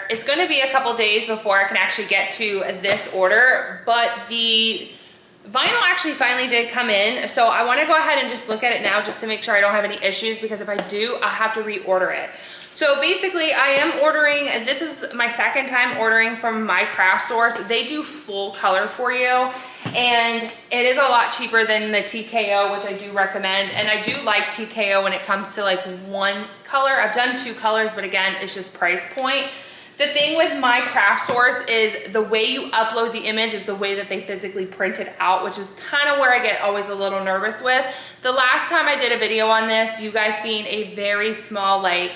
It's going to be a couple days before I can actually get to this order, but the vinyl actually finally did come in. So I want to go ahead and just look at it now just to make sure I don't have any issues, because if I do, I'll have to reorder it. So basically I am ordering, this is my second time ordering from My Craft Source. They do full color for you, and it is a lot cheaper than the TKO, which I do recommend. And I do like TKO when it comes to like one color. I've done 2 colors, but again, it's just price point. The thing with My Craft Source is the way you upload the image is the way that they physically print it out, which is kind of where I get always a little nervous with. The last time I did a video on this, you guys seen a very small like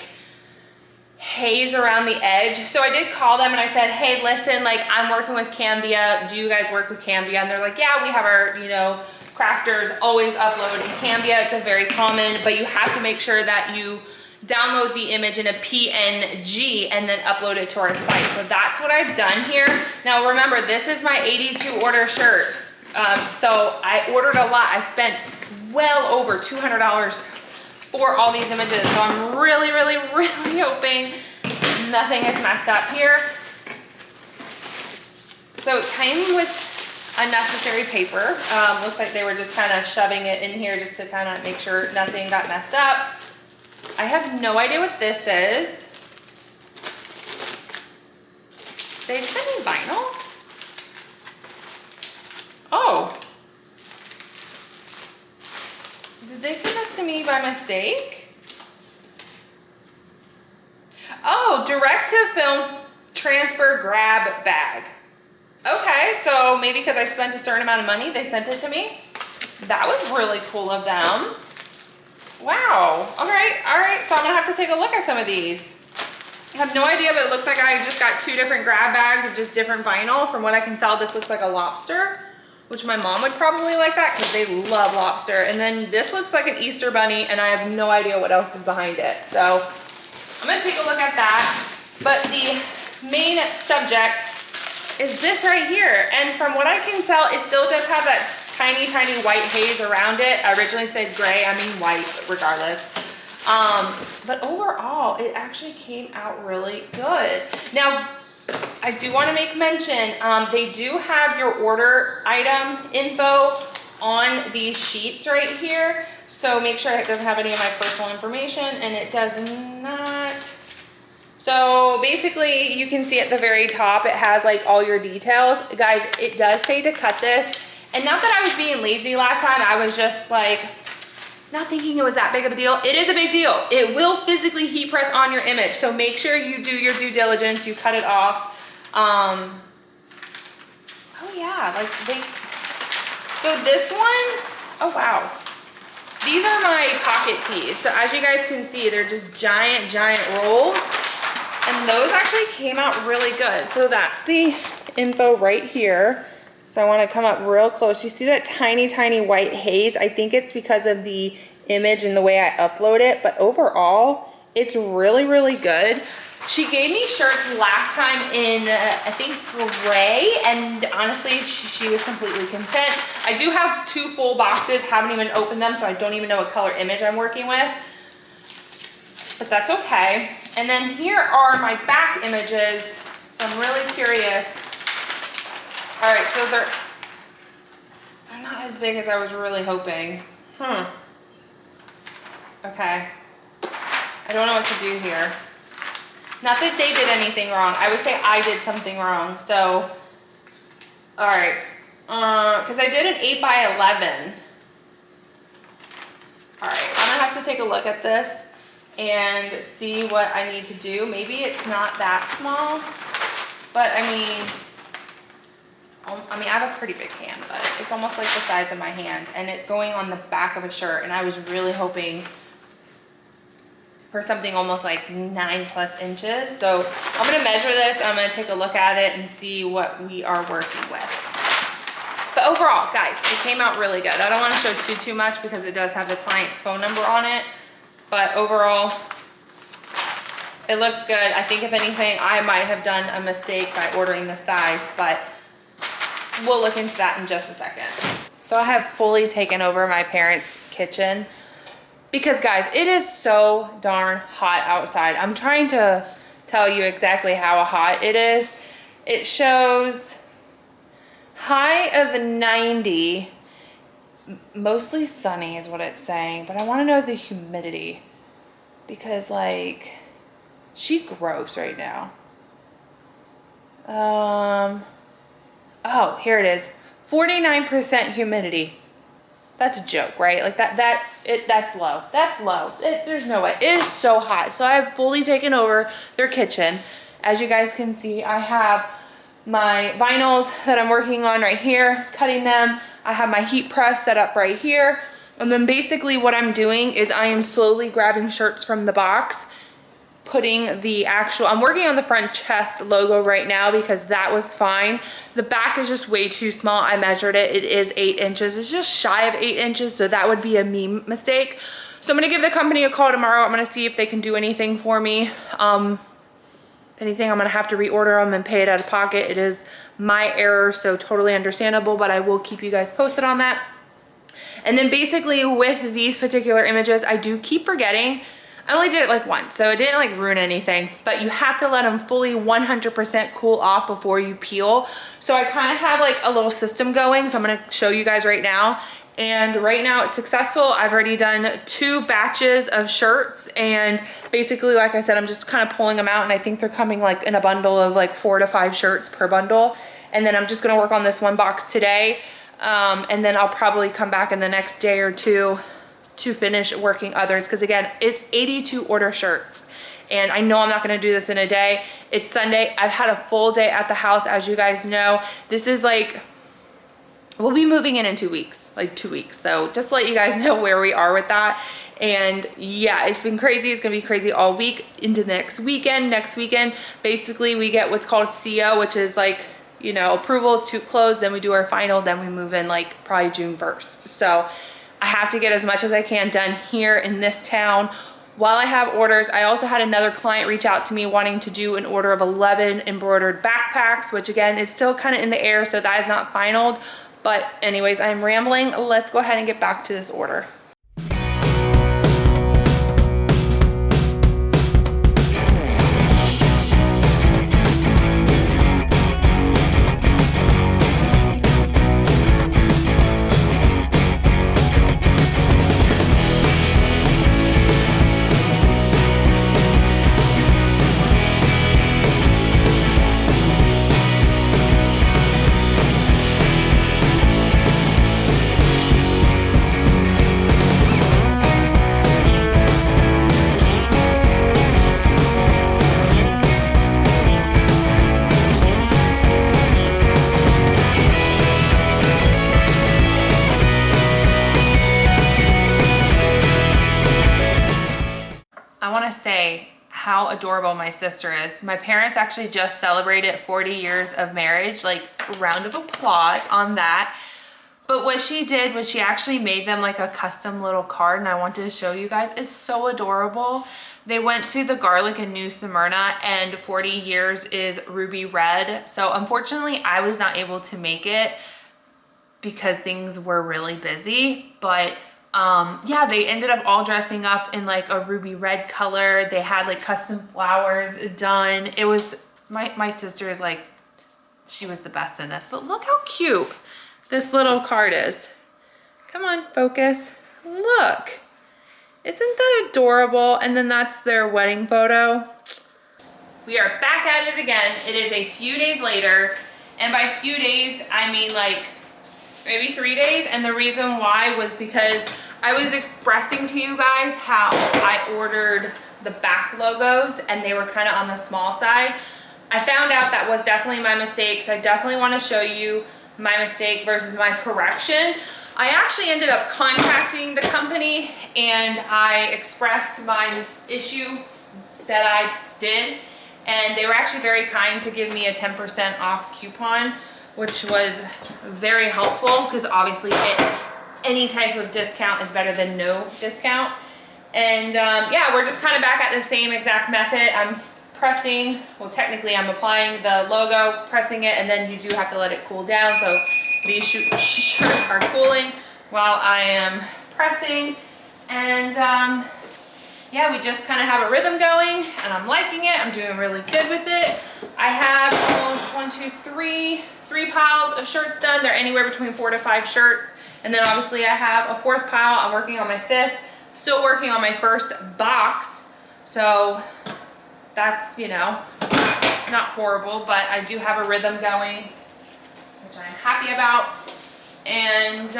haze around the edge. So I did call them and I said, hey, listen, like I'm working with Cambia. Do you guys work with Cambia? And they're like, yeah, we have our, you know, crafters always upload in Cambia. It's a very common, but you have to make sure that you download the image in a PNG and then upload it to our site. So that's what I've done here. Now remember, this is my 82 order shirts. So I ordered a lot. I spent well over $200 for all these images. So I'm really, really, really hoping nothing is messed up here. So it came with unnecessary paper. Looks like they were just kind of shoving it in here just to kind of make sure nothing got messed up. I have no idea what this is. They sent me vinyl? Oh. Did they send this to me by mistake? Oh, direct to film transfer grab bag. Okay, so maybe because I spent a certain amount of money, they sent it to me. That was really cool of them. Wow, okay, all right, so I'm gonna have to take a look at some of these. I have no idea, but it looks like I just got 2 different grab bags of just different vinyl. From what I can tell, this looks like a lobster, which my mom would probably like that because they love lobster. And then this looks like an Easter bunny, and I have no idea what else is behind it. So I'm gonna take a look at that. But the main subject is this right here. And from what I can tell, it still does have that tiny, tiny white haze around it. I originally said gray, I mean white, regardless. But overall, it actually came out really good. Now, I do want to make mention, they do have your order item info on these sheets right here. So make sure it doesn't have any of my personal information, and it does not. So basically, you can see at the very top, it has like all your details. Guys, it does say to cut this. And not that I was being lazy last time, I was just like, not thinking it was that big of a deal. It is a big deal. It will physically heat press on your image. So make sure you do your due diligence, you cut it off. Oh yeah, like so this one, oh wow. These are my pocket tees. So as you guys can see, they're just giant, giant rolls. And those actually came out really good. So that's the info right here. So I want to come up real close. You see that tiny, tiny white haze? I think it's because of the image and the way I upload it, but overall, it's really, really good. She gave me shirts last time in, I think, gray, and honestly, she was completely content. I do have 2 full boxes, haven't even opened them, so I don't even know what color image I'm working with, but that's okay. And then here are my back images, so I'm really curious. All right, so they're not as big as I was really hoping. Okay. I don't know what to do here. Not that they did anything wrong. I would say I did something wrong. So, all right. Because I did an 8 by 11. All right, I'm gonna have to take a look at this and see what I need to do. Maybe it's not that small, but I mean, I have a pretty big hand, but it's almost like the size of my hand, and it's going on the back of a shirt, and I was really hoping for something almost like 9+ inches. So I'm gonna measure this, I'm gonna take a look at it and see what we are working with. But overall, guys, it came out really good. I don't wanna show too much because it does have the client's phone number on it, but overall, it looks good. I think if anything, I might have done a mistake by ordering the size, but we'll look into that in just a second. So I have fully taken over my parents' kitchen because guys, it is so darn hot outside. I'm trying to tell you exactly how hot it is. It shows high of 90, mostly sunny is what it's saying, but I want to know the humidity because like she grows right now. Oh, here it is. 49% humidity. That's a joke, right? Like that's low. That's low. There's no way. It is so hot. So I've fully taken over their kitchen. As you guys can see, I have my vinyls that I'm working on right here, cutting them. I have my heat press set up right here. And then basically what I'm doing is I am slowly grabbing shirts from the box, putting the actual, I'm working on the front chest logo right now because that was fine. The back is just way too small. I measured it. It is 8 inches. It's just shy of 8 inches. So that would be a me mistake. So I'm going to give the company a call tomorrow. I'm going to see if they can do anything for me. If anything, I'm going to have to reorder them and pay it out of pocket. It is my error, so totally understandable, but I will keep you guys posted on that. And then basically with these particular images, I do keep forgetting. I only did it like once, so it didn't like ruin anything, but you have to let them fully 100% cool off before you peel. So I kind of have like a little system going, so I'm going to show you guys right now. And right now it's successful. I've already done 2 batches of shirts, and basically, like I said, I'm just kind of pulling them out, and I think they're coming like in a bundle of like 4 to 5 shirts per bundle. And then I'm just going to work on this one box today. And then I'll probably come back in the next day or 2 to finish working others. Cause again, it's 82 order shirts. And I know I'm not gonna do this in a day. It's Sunday. I've had a full day at the house, as you guys know. This is like, we'll be moving in 2 weeks, like 2 weeks. So just to let you guys know where we are with that. And yeah, it's been crazy. It's gonna be crazy all week into next weekend. Next weekend, basically we get what's called CO, which is like, you know, approval to close. Then we do our final, then we move in like probably June 1st. So I have to get as much as I can done here in this town while I have orders. I also had another client reach out to me wanting to do an order of 11 embroidered backpacks, which again is still kind of in the air, so that is not finalized. But anyways, I'm rambling. Let's go ahead and get back to this order. Say how adorable my sister is. My parents actually just celebrated 40 years of marriage, like a round of applause on that. But what she did was she actually made them like a custom little card, and I wanted to show you guys. It's so adorable. They went to the Garlic in New Smyrna, and 40 years is ruby red. So unfortunately I was not able to make it because things were really busy, but yeah, they ended up all dressing up in like a ruby red color. They had like custom flowers done. It was, my sister is like, she was the best in this, but look how cute this little card is. Come on, focus. Look, isn't that adorable? And then that's their wedding photo. We are back at it again. It is a few days later, and by few days, I mean like maybe 3 days. And the reason why was because I was expressing to you guys how I ordered the back logos and they were kind of on the small side. I found out that was definitely my mistake, so I definitely want to show you my mistake versus my correction. I actually ended up contacting the company and I expressed my issue that I did, and they were actually very kind to give me a 10% off coupon, which was very helpful because obviously any type of discount is better than no discount. And yeah, we're just kind of back at the same exact method. I'm pressing, well technically I'm applying the logo, pressing it, and then you do have to let it cool down. So these shirts are cooling while I am pressing. And yeah, we just kind of have a rhythm going, and I'm liking it. I'm doing really good with it. I have almost three piles of shirts done. They're anywhere between 4 to 5 shirts. And then obviously I have a 4th pile. I'm working on my 5th, still working on my 1st box. So that's, you know, not horrible, but I do have a rhythm going, which I'm happy about. And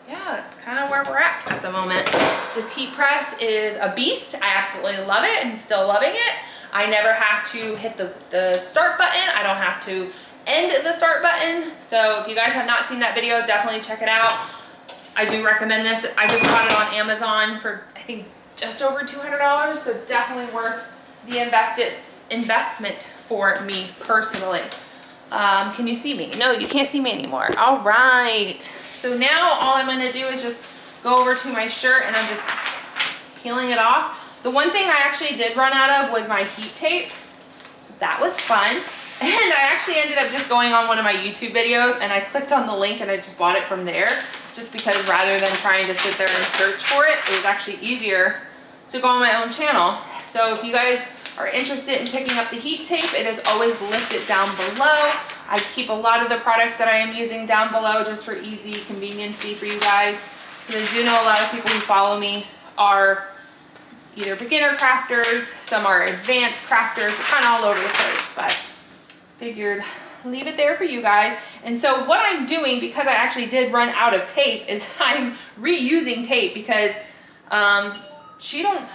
yeah, that's kind of where we're at the moment. This heat press is a beast. I absolutely love it and still loving it. I never have to hit the start button. I don't have to end the start button. So if you guys have not seen that video, definitely check it out. I do recommend this. I just bought it on Amazon for, I think, just over $200. So definitely worth the investment for me personally. Can you see me? No, you can't see me anymore. All right. So now all I'm gonna do is just go over to my shirt and I'm just peeling it off. The one thing I actually did run out of was my heat tape. So that was fun. And I actually ended up just going on one of my YouTube videos and I clicked on the link and I just bought it from there. Just because rather than trying to sit there and search for it, it was actually easier to go on my own channel. So if you guys are interested in picking up the heat tape, it is always listed down below. I keep a lot of the products that I am using down below just for easy conveniency for you guys. Because I do know a lot of people who follow me are either beginner crafters, some are advanced crafters, kind of all over the place, but figured leave it there for you guys. And so what I'm doing, because I actually did run out of tape, is I'm reusing tape because she don't,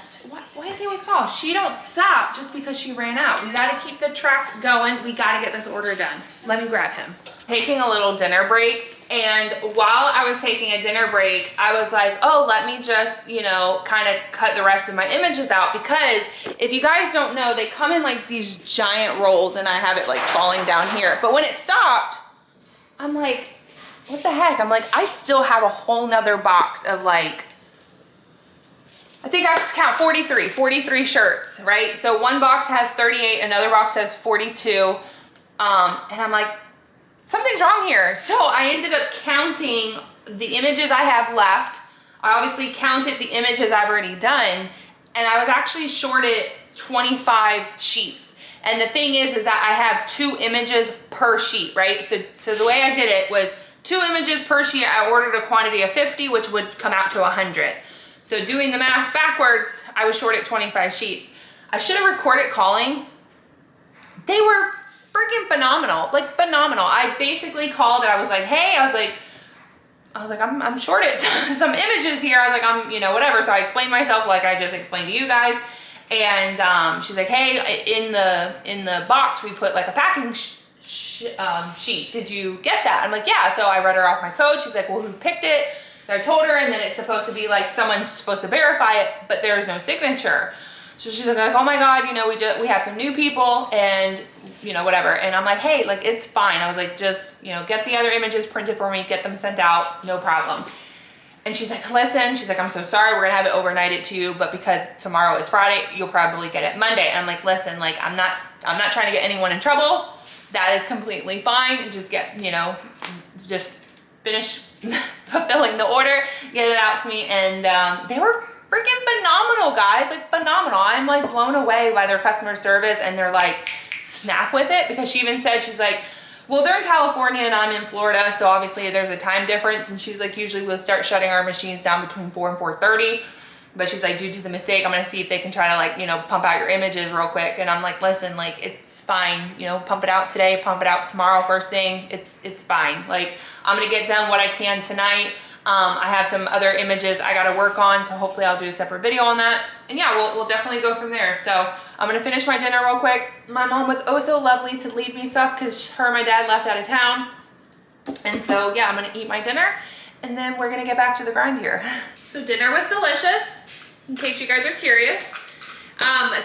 why is he always called? She don't stop just because she ran out. We gotta keep the track going. We gotta get this order done. Let me grab him. Taking a little dinner break, and while I was taking a dinner break, I was like, oh, let me just, you know, kind of cut the rest of my images out, because if you guys don't know, they come in like these giant rolls, and I have it like falling down here. But when it stopped, I'm like, what the heck? I'm like, I still have a whole nother box of like, I think I count 43 shirts, right? So one box has 38, another box has 42. And I'm like, something's wrong here. So I ended up counting the images I have left. I obviously counted the images I've already done, and I was actually shorted 25 sheets. And the thing is that I have 2 images per sheet, right? So the way I did it was 2 images per sheet. I ordered a quantity of 50, which would come out to 100. So doing the math backwards, I was short at 25 sheets. I should have recorded calling. They were freaking phenomenal, like phenomenal. I basically called and I was like, hey, I was like, I'm short at some images here. I was like, I'm, you know, whatever. So I explained myself like I just explained to you guys. And she's like, hey, in the box, we put like a packing sheet. Did you get that? I'm like, yeah. So I read her off my code. She's like, well, who picked it? So I told her, and then it's supposed to be like someone's supposed to verify it, but there's no signature. So she's like, oh my God, you know, we have some new people and, you know, whatever. And I'm like, hey, like, it's fine. I was like, just, you know, get the other images printed for me, get them sent out, no problem. And she's like, listen, she's like, I'm so sorry, we're gonna have it overnighted to you, but because tomorrow is Friday, you'll probably get it Monday. And I'm like, listen, like, I'm not trying to get anyone in trouble. That is completely fine. Just get, you know, just finish fulfilling the order, get it out to me. And they were freaking phenomenal, guys, like phenomenal. I'm like blown away by their customer service and their like snap with it, because she even said, she's like, well, they're in California and I'm in Florida, so obviously there's a time difference. And she's like, usually we'll start shutting our machines down between 4 and 4:30. But she's like, due to the mistake, I'm gonna see if they can try to like, you know, pump out your images real quick. And I'm like, listen, like, it's fine, you know, pump it out today, pump it out tomorrow, first thing, it's fine. Like, I'm gonna get done what I can tonight. I have some other images I gotta work on, so hopefully I'll do a separate video on that. And yeah, we'll definitely go from there. So I'm gonna finish my dinner real quick. My mom was oh so lovely to leave me stuff because her and my dad left out of town. And so yeah, I'm gonna eat my dinner and then we're gonna get back to the grind here. So dinner was delicious, in case you guys are curious.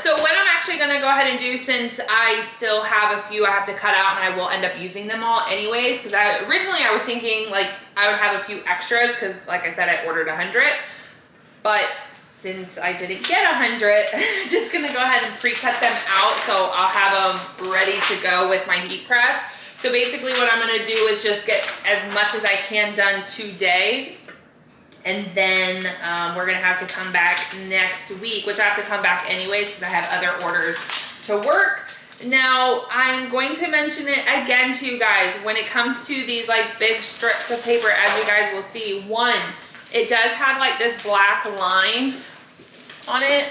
So what I'm actually gonna go ahead and do, since I still have a few I have to cut out and I will end up using them all anyways, because originally I was thinking like I would have a few extras because like I said, I ordered 100, but since I didn't get 100, I'm just gonna go ahead and pre-cut them out so I'll have them ready to go with my heat press. So basically what I'm gonna do is just get as much as I can done today, And then we're gonna have to come back next week, which I have to come back anyways because I have other orders to work. Now, I'm going to mention it again to you guys. When it comes to these like big strips of paper, as you guys will see, one, it does have like this black line on it.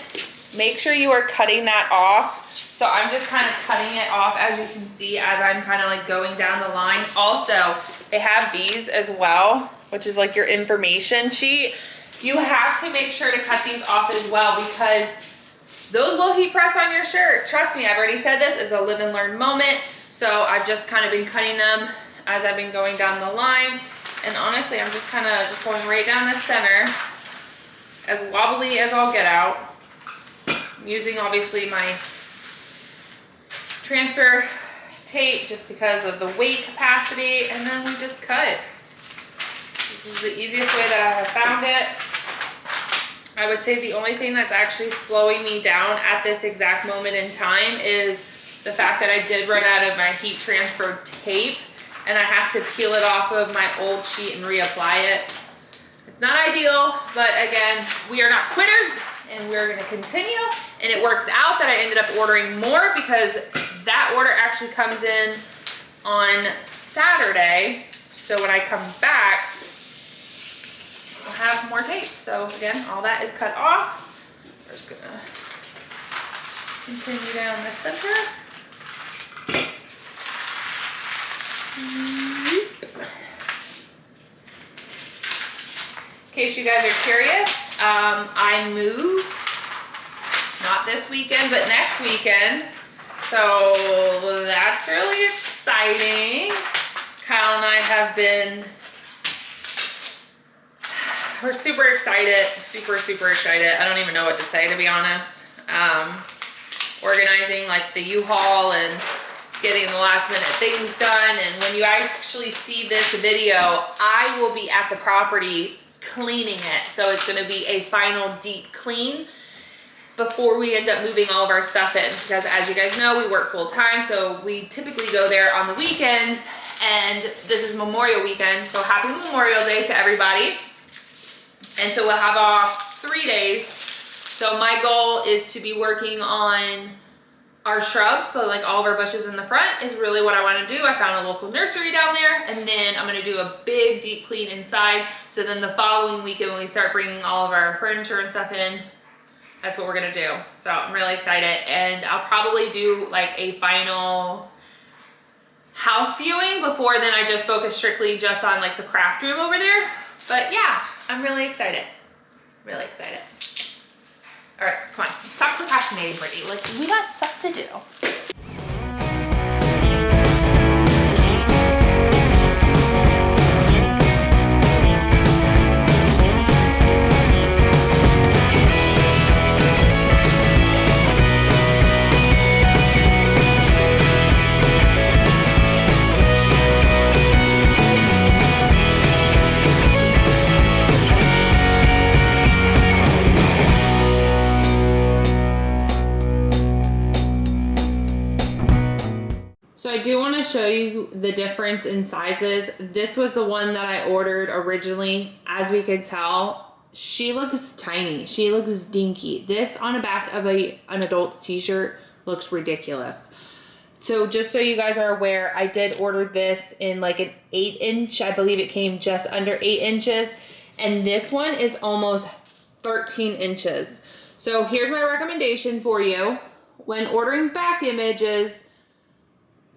Make sure you are cutting that off. So I'm just kind of cutting it off, as you can see, as I'm kind of like going down the line. Also, they have these as well, which is like your information sheet. You have to make sure to cut these off as well because those will heat press on your shirt. Trust me, I've already said this is a live and learn moment. So I've just kind of been cutting them as I've been going down the line. And honestly, I'm just kind of just going right down the center, as wobbly as I'll get out. I'm using obviously my transfer tape just because of the weight capacity, and then we just cut. This is the easiest way that I have found it. I would say the only thing that's actually slowing me down at this exact moment in time is the fact that I did run out of my heat transfer tape and I have to peel it off of my old sheet and reapply it. It's not ideal, but again, we are not quitters and we're gonna continue. And it works out that I ended up ordering more because that order actually comes in on Saturday. So when I come back, I'll have more tape. So again, all that is cut off. We're just gonna continue down the center. In case you guys are curious, I moved, not this weekend, but next weekend. So that's really exciting. Kyle and I have been, we're super excited, super excited. I don't even know what to say, to be honest. Organizing like the U-Haul and getting the last minute things done. And when you actually see this video, I will be at the property cleaning it. So it's gonna be a final deep clean before we end up moving all of our stuff in. Because as you guys know, we work full time. So we typically go there on the weekends, and this is Memorial weekend. So happy Memorial Day to everybody. And so we'll have off 3 days. So my goal is to be working on our shrubs. So like all of our bushes in the front is really what I want to do. I found a local nursery down there, and then I'm going to do a big deep clean inside. So then the following weekend when we start bringing all of our furniture and stuff in, that's what we're going to do. So I'm really excited, and I'll probably do like a final house viewing before then I just focus strictly just on like the craft room over there. But yeah, I'm really excited. Really excited. All right, come on. Stop procrastinating, Brittany. Like, we got stuff to do. So I do want to show you the difference in sizes. This was the one that I ordered originally. As we could tell, she looks tiny. She looks dinky. This on the back of an adult's t-shirt looks ridiculous. So just so you guys are aware, I did order this in like an 8-inch. I believe it came just under 8 inches. And this one is almost 13 inches. So here's my recommendation for you. When ordering back images,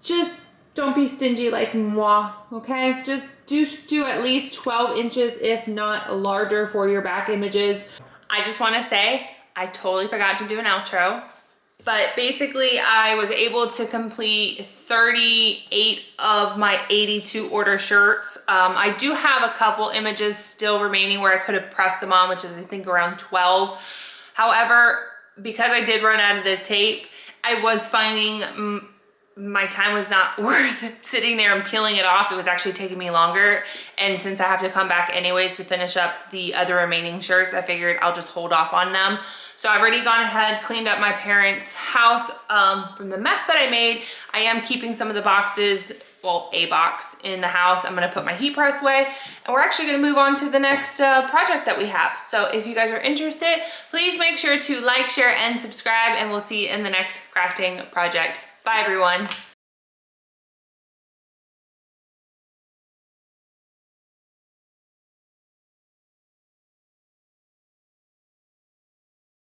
just don't be stingy like moi, okay? Just do at least 12 inches, if not larger, for your back images. I just wanna say, I totally forgot to do an outro, but basically I was able to complete 38 of my 82 order shirts. I do have a couple images still remaining where I could have pressed them on, which is I think around 12. However, because I did run out of the tape, I was finding my time was not worth sitting there and peeling it off. It was actually taking me longer. And since I have to come back anyways to finish up the other remaining shirts, I figured I'll just hold off on them. So I've already gone ahead, cleaned up my parents' house from the mess that I made. I am keeping some of the boxes well, a box in the house. I'm gonna put my heat press away, and we're actually gonna move on to the next project that we have. So if you guys are interested, please make sure to like, share, and subscribe, and we'll see you in the next crafting project. Bye everyone.